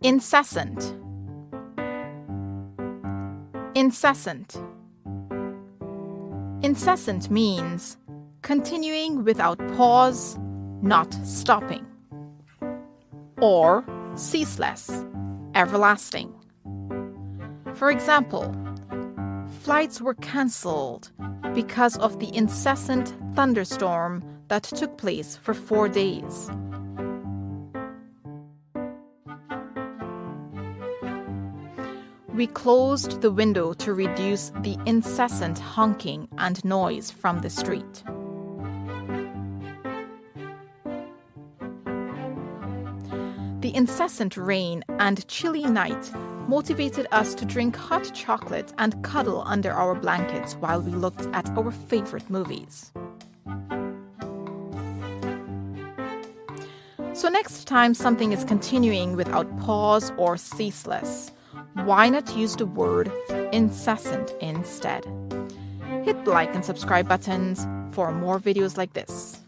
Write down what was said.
Incessant. Incessant. Incessant means continuing without pause, not stopping. Or ceaseless, everlasting. For example, flights were cancelled because of the incessant thunderstorm that took place for 4 days. We closed the window to reduce the incessant honking and noise from the street. The incessant rain and chilly night motivated us to drink hot chocolate and cuddle under our blankets while we looked at our favorite movies. So next time something is continuing without pause or ceaseless, why not use the word incessant instead? Hit the like and subscribe buttons for more videos like this.